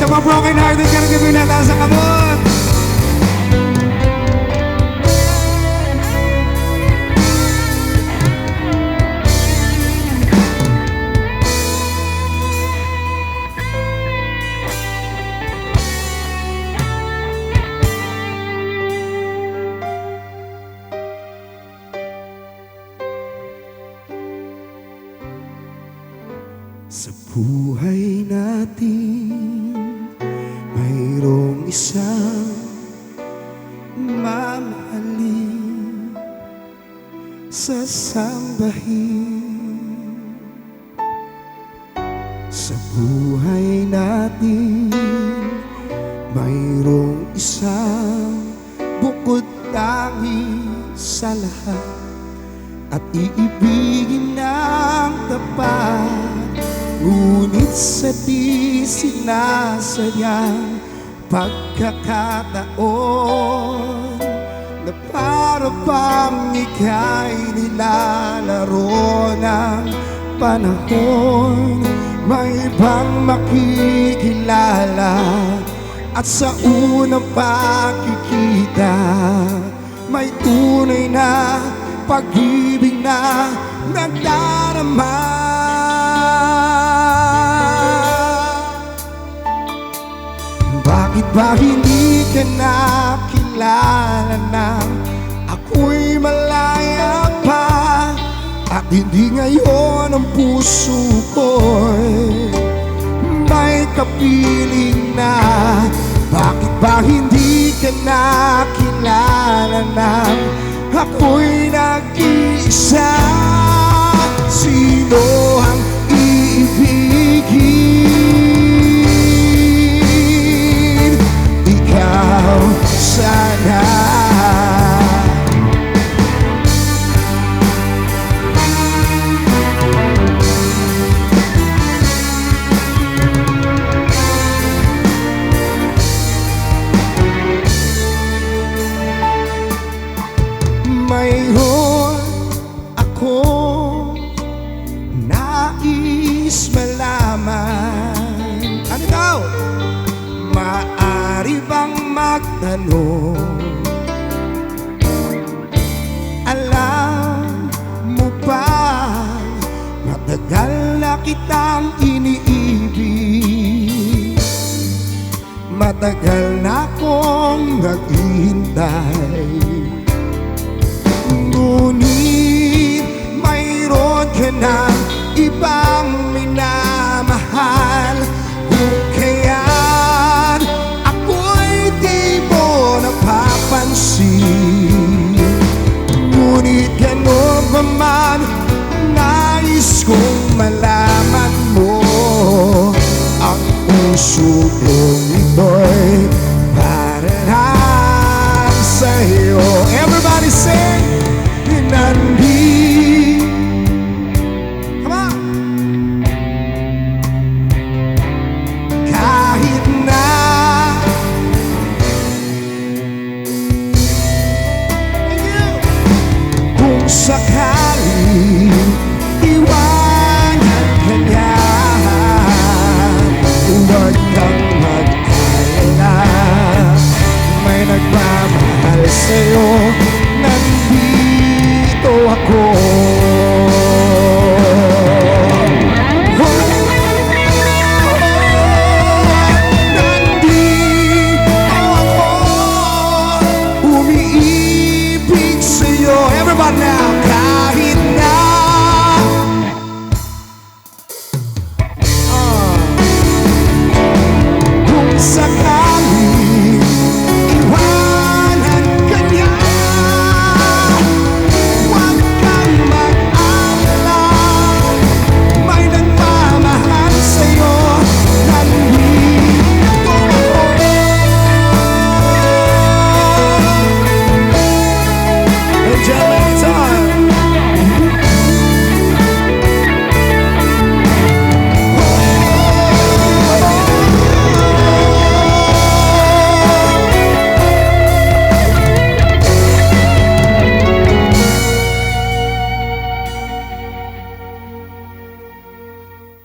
Sa mga broken hearted ka ng gabi na taas ang kamot. Sa buhay natin, mayroong isang mamahalin, sasambahin. Sa buhay natin, mayroong isang bukod tangi sa lahat at iibigin ng tapat. Ngunit sa di sinasadyang pagkakataon na para bang ika'y nilalaro ng panahon, may ibang makikilala at sa unang pagkikita may tunay na pag-ibig na nagdarama. Bakit ba hindi ka nakilala nang ako'y malaya pa? At hindi ngayon ang puso ko'y may kapiling na? Bakit ba hindi ka nakilala nang ako'y nag-iisa? Sino ang iibigin? Ikaw sana. Mayroon akong nais malaman. Ano daw? Maaari bang magtanong? Alam mo ba, matagal na kitang iniibig, matagal na akong naghihintay. Ngunit mayroon ka ng ibang minamahal, kung kaya't ako'y di mo napapansin. Ngunit gano'n pa man, nais kong malaman mo, ang puso kong ito'y para lang sa'yo. Everybody sing! Nandito, come on. Kahit na kung sakali iwanan ka niya, huwag kang mag-alala, may nagmamahal sa'yo. Nandito ako. Nandito ako, umiibig sa'yo. Everybody now. Kahit na kung sakali iwanan ka niya, huwag kang mag-alala, may nagmamahal sa'yo. Nandito ako. Angelic time.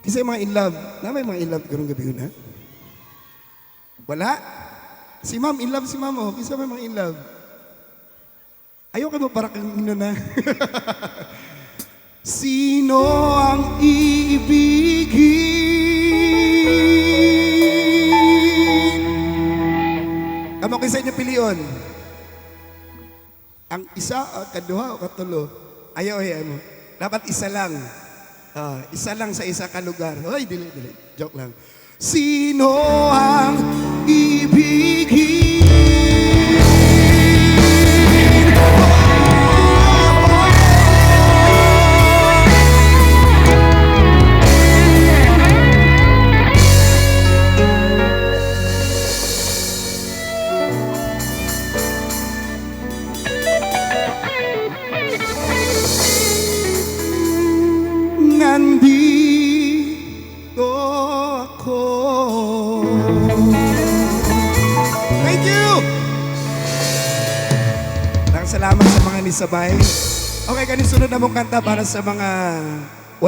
Kasi mga in love, na may mga in love karong gabi na. Wala? Si ma'am, in love si ma'am, oh. Kisa may mga in love. Ayaw ka mo para kang ino na. Sino ang iibigin? Amo kisa inyo piliyon. Ang isa, kaduha, o katulo. Ayaw, mo. Dapat isa lang. Isa lang sa isa ka lugar. Hoy, dili. Joke lang. Sino ang ibigin? Nandito ako. Thank you! Salamat sa mga nisabay. Okay, kanin sunod na mong kanta para sa mga